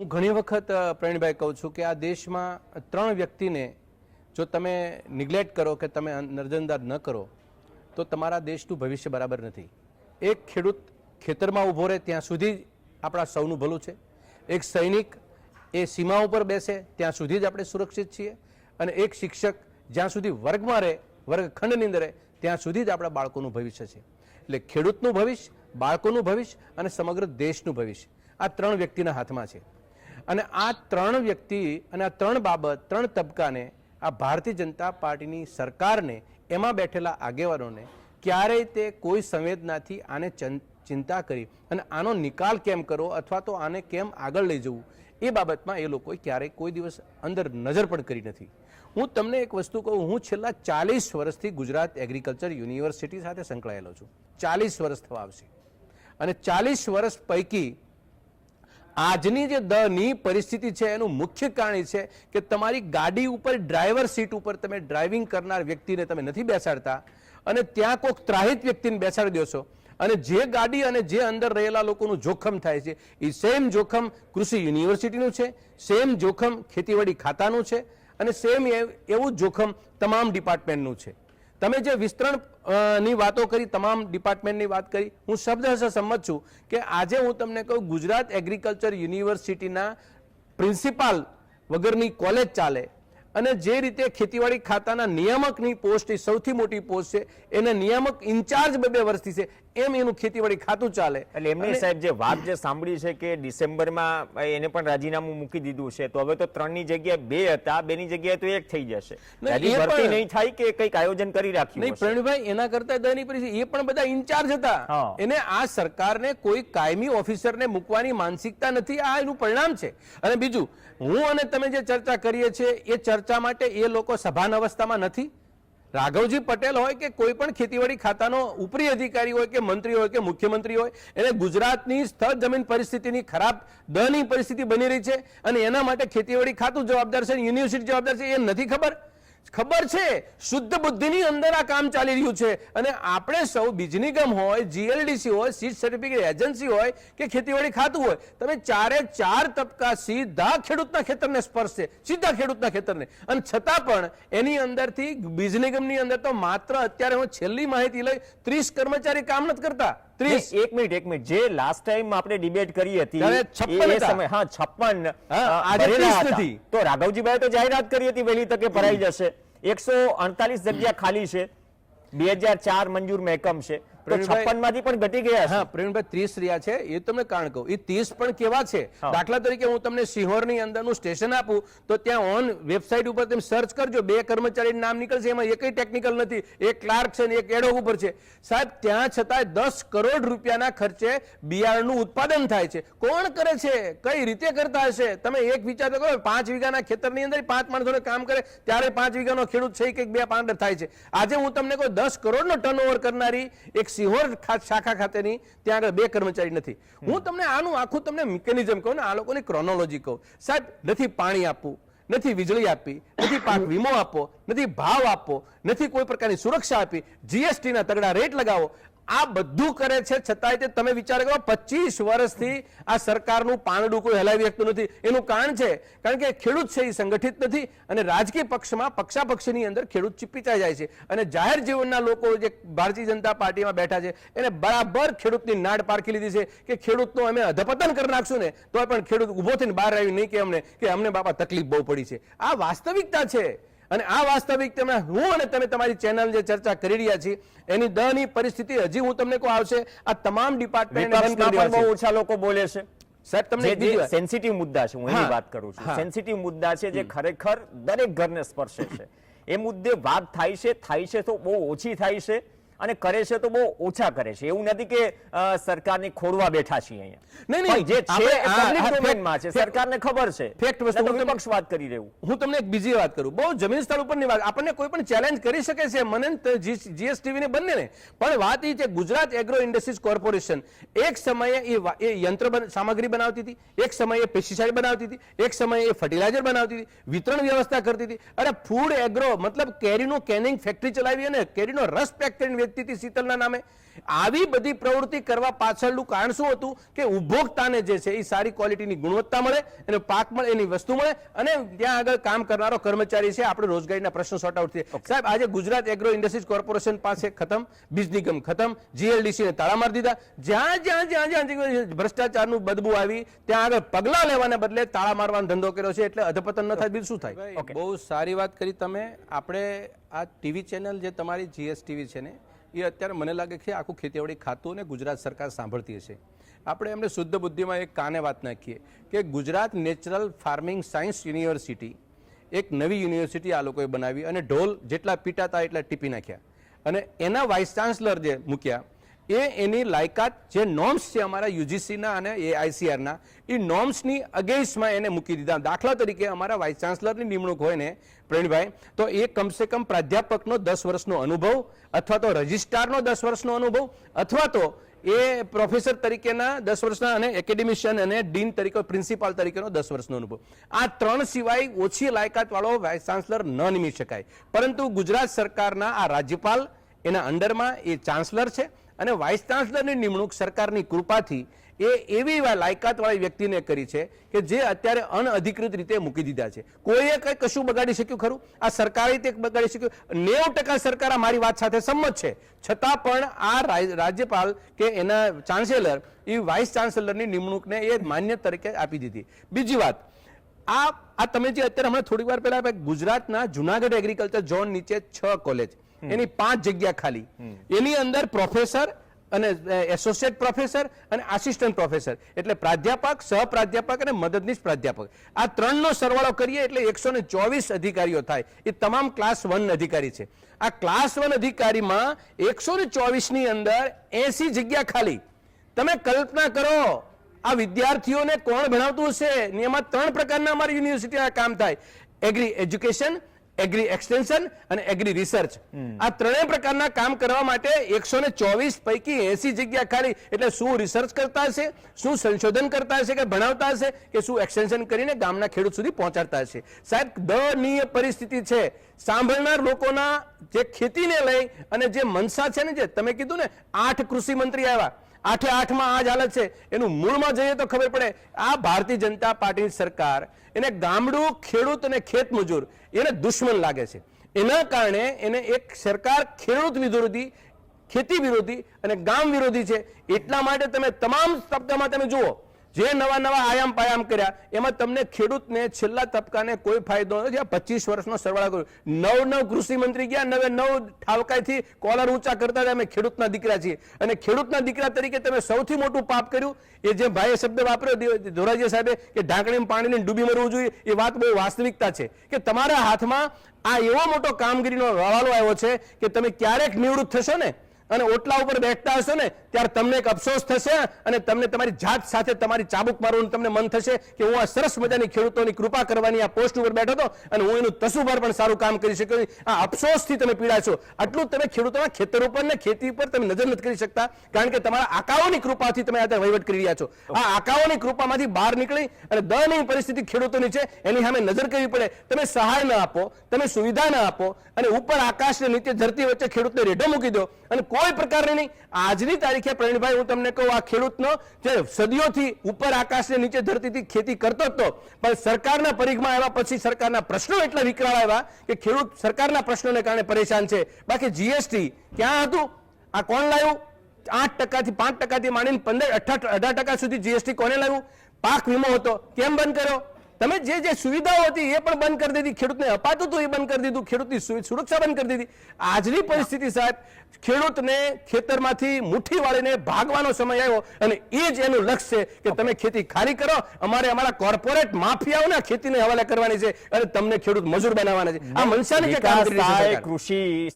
હું ઘણી વખત પ્રવીણભાઈ કહું છું કે આ દેશમાં ત્રણ વ્યક્તિને જો તમે નિગ્લેક્ટ કરો કે તમે નજરઅંદાજ ન કરો તો તમારા દેશનું ભવિષ્ય બરાબર નથી. એક ખેડૂત ખેતરમાં ઊભો રહે ત્યાં સુધી જ આપણા સૌનું ભલું છે. એક સૈનિક એ સીમા ઉપર બેસે ત્યાં સુધી જ આપણે સુરક્ષિત છીએ. અને એક શિક્ષક જ્યાં સુધી વર્ગમાં રહે, વર્ગખંડની અંદર રહે ત્યાં સુધી જ આપણા બાળકોનું ભવિષ્ય છે. એટલે ખેડૂતનું ભવિષ્ય, બાળકોનું ભવિષ્ય અને સમગ્ર દેશનું ભવિષ્ય આ ત્રણ વ્યક્તિના હાથમાં છે. અને આ ત્રણ વ્યક્તિ અને આ ત્રણ બાબત, ત્રણ તબક્કાને આ ભારતીય જનતા પાર્ટીની સરકારને, એમાં બેઠેલા આગેવાનોને ક્યારેય તે કોઈ સંવેદનાથી આને ચિંતા કરી અને આનો નિકાલ કેમ કરવો અથવા તો આને કેમ આગળ લઈ જવું એ બાબતમાં એ લોકોએ ક્યારેય કોઈ દિવસ અંદર નજર પણ કરી નથી. હું તમને એક વસ્તુ કહું, હું છેલ્લા 40 વર્ષથી ગુજરાત એગ્રીકલ્ચર યુનિવર્સિટી સાથે સંકળાયેલો છું. 40 વર્ષ થવા આવશે. અને 40 વર્ષ પૈકી આજની જે દની પરિસ્થિતિ છે એનું મુખ્ય કારણ છે કે તમારી ગાડી ઉપર ડ્રાઈવર સીટ ઉપર તમે ડ્રાઇવિંગ કરનાર વ્યક્તિને તમે નથી બેસાડતા અને ત્યાં કોઈક ત્રાહિત વ્યક્તિને બેસાડી દો છો. અને જે ગાડી અને જે અંદર રહેલા લોકોનું જોખમ થાય છે એ સેમ જોખમ કૃષિ યુનિવર્સિટીનું છે, સેમ જોખમ ખેતીવાડી ખાતાનું છે અને સેમ એવું જોખમ તમામ ડિપાર્ટમેન્ટનું છે. તમે જે વિસ્તરણની વાતો કરી, તમામ ડિપાર્ટમેન્ટની વાત કરી, હું શબ્દશઃ સંમત છું કે આજે હું તમને કહું ગુજરાત એગ્રીકલ્ચર યુનિવર્સિટીના પ્રિન્સિપાલ વગરની કોલેજ ચાલે અને જે રીતે ખેતીવાડી ખાતાના નિયામકની પોસ્ટ એ સૌથી મોટી પોસ્ટ છે, એને નિયામક ઇન્ચાર્જ 2 વર્ષથી છે, એમ એનું ખેતીવાડી ખાતું ચાલે. એટલે એમને સાહેબ જે વાત જે સાંભળી છે કે ડિસેમ્બરમાં એને પણ રાજીનામું મૂકી દીધું છે, તો હવે તો 3ની જગ્યાએ 2 હતા, 2ની જગ્યાએ તો 1 થઈ જશે. ભરતી નહીં થાય કે કંઈક આયોજન કરી રાખ્યું નહીં પ્રવીણભાઈ, એના કરતા દની પરિસ્થિતિ, એ પણ બધા ઇન્ચાર્જ હતા. એને આ સરકારને કોઈ કાયમી ઓફિસરને મૂકવાની માનસિકતા નથી. આ એનું પરિણામ છે. અને બીજું, હું અને તમે જે ચર્ચા કરીએ છીએ એ ચર્ચા માટે એ લોકો સભાન અવસ્થામાં નથી. રાઘવજી પટેલ હોય કે કોઈ પણ ખેતીવાડી ખાતાનો ઉપરી અધિકારી હોય કે મંત્રી હોય કે મુખ્યમંત્રી હોય, એને ગુજરાતની સ્થળ જમીન પરિસ્થિતિની ખરાબ દની પરિસ્થિતિ બની રહી છે અને એના માટે ખેતીવાડી ખાતું જવાબદાર છે, યુનિવર્સિટી જવાબદાર છે, એ નથી ખબર? ખબર છે. શુદ્ધ બુદ્ધિની અંદર આ કામ ચાલી રહ્યું છે. અને આપણે સૌ બીજ નિગમ હોય, જીએલડીસી હોય, સીડ સર્ટિફિકેટ એજન્સી હોય કે ખેતીવાડી ખાતું હોય, તમે 4 તબક્કા સીધા ખેડૂતના ખેતરને સ્પર્શે, સીધા ખેડૂતના ખેતરને. અને છતાં પણ એની અંદરથી બીજ નિગમની અંદર તો માત્ર અત્યારે હું છેલ્લી માહિતી લઈ 30 કર્મચારી કામ નથી કરતા. 30. એક મિનિટ, જે લાસ્ટ ટાઈમ આપણે ડિબેટ કરી હતી 56 નથી. તો રાઘવજીભાઈ તો જાહેરાત કરી હતી વહેલી તકે ભરાઈ જશે. 148 જગ્યા ખાલી છે, 2004 મંજૂર મહેકમ છે, તો 56 માંથી પણ ઘટી ગયા છે. હા પ્રવીણભાઈ, 30 રહ્યા છે. એ તમને કારણ કહું, એ 30 પણ કેવા છે? દાખલા તરીકે હું તમને સિહોરની અંદરનું સ્ટેશન આપું તો ત્યાં ઓન વેબસાઇટ ઉપર તમે સર્ચ કરજો, 2 કર્મચારીનું નામ નીકળશે, એમાં એકય ટેકનિકલ નથી, એક ક્લાર્ક છે ને એક એડોગ ઉપર છે. સાહેબ, ત્યાં છતાં 10 કરોડ રૂપિયાના ખર્ચે બિયારણનું ઉત્પાદન થાય છે. કોણ કરે છે? કઈ રીતે કરતા હશે? તમે એક વિચાર કરો, 5 વીઘાના ખેતરની અંદર 5 માણસોને કામ કરે ત્યારે 5 વીઘાનો ખેડૂત છે કે 2 પાંડર થાય છે. આજે હું તમને કહું 10 કરોડનો ટર્નઓવર કરનારી એક સિહોર શાખા ખાતેની ત્યાં આગળ 2 કર્મચારી નથી. હું તમને આનું આખું તમને મિકેનિઝમ કહું ને, આ લોકોની ક્રોનોલોજી કહું. સાહેબ, નથી પાણી આપવું, નથી વીજળી આપવી, નથી પાક વીમો આપવો, નથી ભાવ આપવો, નથી કોઈ પ્રકારની સુરક્ષા આપી, જીએસટી ના તગડા રેટ લગાવો, આ બધું કરે છે. છતાંય તે તમે વિચાર કરો, 25 વર્ષથી આ સરકારનું પાંદડું કોઈ હલાવી શકતું નથી. એનું કારણ છે કારણ કે ખેડૂત છે એ સંગઠિત નથી અને રાજકીય પક્ષમાં પક્ષાપક્ષીની અંદર ખેડૂત ચીપીચાઈ જાય છે. અને જાહેર જીવનના લોકો જે ભારતીય જનતા પાર્ટીમાં બેઠા છે એને બરાબર ખેડૂતની નાડ પારખી લીધી છે કે ખેડૂતનું અમે અધપતન કરી નાખશું ને તો પણ ખેડૂત ઉભો થઈને બહાર આવ્યું નહીં કે અમને બાપા તકલીફ બહુ પડી છે. આ વાસ્તવિકતા છે. અને આ વાસ્તવિક હું અને તમે તમારી ચેનલ જે ચર્ચા કરી રહ્યા છીએ એની દની પરિસ્થિતિ હજી હું તમને કહું આવશે. આ તમામ ડિપાર્ટમેન્ટ બહુ ઓછા લોકો બોલે છે. સાહેબ, તમને સેન્સિટિવ મુદ્દા છે, હું એની વાત કરું છું. સેન્સિટિવ મુદ્દા છે જે ખરેખર દરેક ઘરને સ્પર્શે છે. એ મુદ્દે વાત થાય છે તો બહુ ઓછી થાય છે અને કરે છે તો બહુ ઓછા કરે છે. એવું નથી કે સરકારને ખોરવા બેઠા છીએ અહીંયા. નહીં, જે છે પબ્લિક ડોમેનમાં છે, સરકારને ખબર છે. ફેક્ટ વસ્તુ વિપક્ષ વાત કરી રહ્યું. હું તમને એક બીજી વાત કરું, બહુ જમીન સ્થળ ઉપરની વાત. આપણને કોઈ પણ ચેલેન્જ કરી શકે છે, મને જીએસટીવી ને બંનેને. પણ વાત એ છે, ગુજરાત એગ્રો ઇન્ડસ્ટ્રીઝ કોર્પોરેશન એક સમયે એ યંત્ર સામગ્રી બનાવતી હતી, એક સમયે પેસ્ટિસાઇડ બનાવતી હતી, એક સમયે એ ફર્ટિલાઇઝર બનાવતી હતી, વિતરણ વ્યવસ્થા કરતી હતી. અરે ફૂડ એગ્રો મતલબ કેરીનું કેનિંગ ફેક્ટરી ચલાવી અને કેરીનો રસ પેક કરીને વેચતી હતી શીતલના નામે. આવી બધી પ્રવૃત્તિ કરવા પાછળનું કારણ શું હતું કે ઉપભોક્તાને જે છે એ સારી ક્વોલિટીની ગુણવત્તા મળે, એનો પાક મળે, એની વસ્તુ મળે, અને ત્યાં આગળ કામ કરનારો કર્મચારી છે આપણે રોજગારીના પ્રશ્નો સોર્ટ આઉટ થાય. સાહેબ, આજે ગુજરાત એગ્રો ઇન્ડસ્ટ્રીઝ કોર્પોરેશન પાસે ખતમ, બીજ નિગમ ખતમ, GLDC ને તાળા મારી દીધા. જ્યાં જ્યાં જ્યાં જ્યાં ભ્રષ્ટાચારનું બદબુ આવી ત્યાં આગળ પગલા લેવાને બદલે તાળા મારવાનો ધંધો કર્યો છે. એટલે અધપતન ન થાય બીજું શું થાય? બહુ સારી વાત કરી તમે. આપણે આ ટીવી ચેનલ જે તમારી GSTV છે ને, એ અત્યારે મને લાગે છે આખું ખેતીવાડી ખાતું અને ગુજરાત સરકાર સાંભળતી હશે. આપણે એમને શુદ્ધ બુદ્ધિમાં એક કાને વાત નાખીએ કે Gujarat natural farming science university એક નવી યુનિવર્સિટી આ લોકોએ બનાવી અને ઢોલ જેટલા પીટાતા એટલા ટીપી નાખ્યા. અને એના વાઇસ ચાન્સલર જે મૂક્યા એની લાયકાત જે નોર્મ્સ છે અમારા UGCના અને AICRના, એ નોર્મ્સની અગેન્સ્ટમાં એને મૂકી દીધા. દાખલા તરીકે અમારા વાઇસ ચાન્સલરની નિમણૂક હોય ને પ્રવીણભાઈ, તો એ કમસે કમ પ્રાધ્યાપકનો 10 વર્ષનો અનુભવ, અથવા તો રજિસ્ટ્રારનો 10 વર્ષનો અનુભવ, અથવા તો એ પ્રોફેસર તરીકેના 10 વર્ષના અને એકેડેમિશિયન અને ડીન તરીકે પ્રિન્સિપાલ તરીકેનો 10 વર્ષનો અનુભવ. આ 3 સિવાય ઓછી લાયકાત વાળો વાઇસ ચાન્સલર ન નિમી શકાય. પરંતુ ગુજરાત સરકારના આ રાજ્યપાલ, એના અંડરમાં એ ચાન્સલર છે, અને વાઇસ ચાન્સલરની નિમણૂક સરકારની કૃપાથી એ એવી લાયકાત વાળી વ્યક્તિને કરી છે કે જે અત્યારે અનઅધિકૃત રીતે મૂકી દીધા છે. કોઈએ કઈ કશું બગાડી શક્યું ખરું? આ સરકારે તે બગાડી શક્યું? 90% સરકાર મારી વાત સાથે સંમત છે, છતાં પણ આ રાજ્યપાલ કે એના ચાન્સેલર એ વાઇસ ચાન્સેલરની નિમણૂકને એ માન્ય તરીકે આપી દીધી. બીજી વાત, આ તમે જે અત્યારે હમણાં થોડી વાર પહેલા ગુજરાતના જુનાગઢ એગ્રીકલ્ચર ઝોન નીચે 6 કોલેજ, એની 5 જગ્યા ખાલી, એની અંદર પ્રોફેસર અને એસોસિએટ પ્રોફેસર અને આસિસ્ટન્ટ પ્રોફેસર, એટલે પ્રાધ્યાપક, સહપ્રાધ્યાપક અને મદદનીશ પ્રાધ્યાપક, આ 3નો સરવાળો કરીએ એટલે 124 અધિકારીઓ થાય. એ તમામ ક્લાસ 1 અધિકારી છે. આ ક્લાસ 1 અધિકારીમાં 124 ની અંદર 80 જગ્યા ખાલી. તમે કલ્પના કરો આ વિદ્યાર્થીઓને કોણ ભણાવતું હશે? એમાં 3 પ્રકારના અમારી યુનિવર્સિટીના કામ થાય: એગ્રી એજ્યુકેશન, એગ્રી એક્સટેન્શન અને એગ્રી રિસર્ચ. આ 3 પ્રકારના કામ કરવા માટે 124 પૈકી 80 જગ્યા ખાલી. એટલે શું રિસર્ચ કરતા હશે, શું સંશોધન કરતા હશે કે ભણાવતા હશે, કે શું એક્સટેન્શન કરીને ગામના ખેડૂત સુધી પહોંચાડતા હશે? સાહેબ, દયનીય પરિસ્થિતિ છે. સાંભળનાર લોકોના જે ખેતીને લઈ અને જે મનસા છે ને, જે તમે કીધું ને 8 કૃષિ મંત્રી આવ્યા, 8માં આ જ હાલત છે. એનું મૂળમાં જઈએ તો ખબર પડે આ ભારતીય જનતા પાર્ટીની સરકાર એને ગામડું, ખેડૂત અને ખેત મજૂર એને દુશ્મન લાગે છે. એના કારણે એને એક સરકાર ખેડૂત વિરોધી, ખેતી વિરોધી અને ગામ વિરોધી છે. એટલા માટે તમે તમામ તબક્કામાં તમે જુઓ જે નવા આયામ પાયામ કર્યા, એમાં તમને ખેડૂતને છેલ્લા તબક્કાને કોઈ ફાયદો નથી. 25 વર્ષનો સરવાળો કર્યો, 9 કૃષિ મંત્રી ગયા, 9 ઠાવકાઈથી કોલર ઊંચા કરતા હતા. અમે ખેડૂતના દીકરા છીએ, અને ખેડૂતના દીકરા તરીકે તમે સૌથી મોટું પાપ કર્યું. એ જે ભાઈએ શબ્દ વાપર્યો ધોરાજી સાહેબે કે ઢાંકણીમાં પાણીને ડૂબી મરવું જોઈએ, એ વાત બહુ વાસ્તવિકતા છે કે તમારા હાથમાં આ એવો મોટો કામગીરીનો હવાલો આવ્યો છે કે તમે ક્યારેક નિવૃત્ત થશો ને અને ઓટલા ઉપર બેઠતા હશો ને ત્યારે તમને એક અફસોસ થશે, અને તમને તમારી જાત સાથે તમારી ચાબુક મારવાનું તમને મન થશે કે હું આ સરસ મજાની ખેડૂતોની કૃપા કરવાની આ પોસ્ટ ઉપર બેઠો હતો અને હું એનું તસુભર પણ સારું કામ કરી શક્યો. આ અફસોસથી તમે પીડાશો. આટલું તમે ખેડૂતોના ખેતર ઉપર ને ખેતી ઉપર તમે નજર નથી કરી શકતા, કારણ કે તમારા આકાઓની કૃપાથી તમે અત્યારે વહીવટ કરી રહ્યા છો. આ આકાઓની કૃપામાંથી બહાર નીકળી અને દયનીય પરિસ્થિતિ ખેડૂતોની છે, એની સામે નજર કરવી પડે. તમે સહાય ન આપો, તમે સુવિધા ન આપો, અને ઉપર આકાશ ને નીચે ધરતી વચ્ચે ખેડૂતને રેઢો મૂકી દો, અને કોઈ પ્રકારની નહીં. આજની તારીખે પ્રવીણભાઈ, હું તમને કહું, આ ખેડૂતનો જે સદીઓથી ઉપર આકાશને નીચે ધરતીથી ખેતી કરતો હતો, પણ સરકારના પરિઘમાં આવ્યા પછી સરકારના પ્રશ્નો એટલા વિકરાળ આવ્યા કે ખેડૂત સરકારના પ્રશ્નોને કારણે પરેશાન છે. બાકી GST ક્યાં હતું? આ કોણ લાવ્યું? 8% થી 5% માંડીને 18% સુધી GST કોને લાવ્યું? પાક વીમો હતો, કેમ બંધ કર્યો? તમે જે સુવિધાઓ હતી એ પણ બંધ કરી દીધી, ખેડૂતને અપાતું હતું એ બંધ કરી દીધું, ખેડૂતની સુરક્ષા બંધ કરી દીધી. આજની પરિસ્થિતિ સાહેબ, ખેડૂતને ખેતરમાંથી મુઠ્ઠી વાળીને ભાગવાનો સમય આવ્યો, અને એ જ એનું લક્ષ્ય છે કે તમે ખેતી ખાલી કરો, અમારા કોર્પોરેટ માફિયાઓના ખેતીને હવાલે કરવાની છે, અને તમને ખેડૂત મજૂર બનાવવાના છે. આ મનસાની જે કામગીરી છે કૃષિ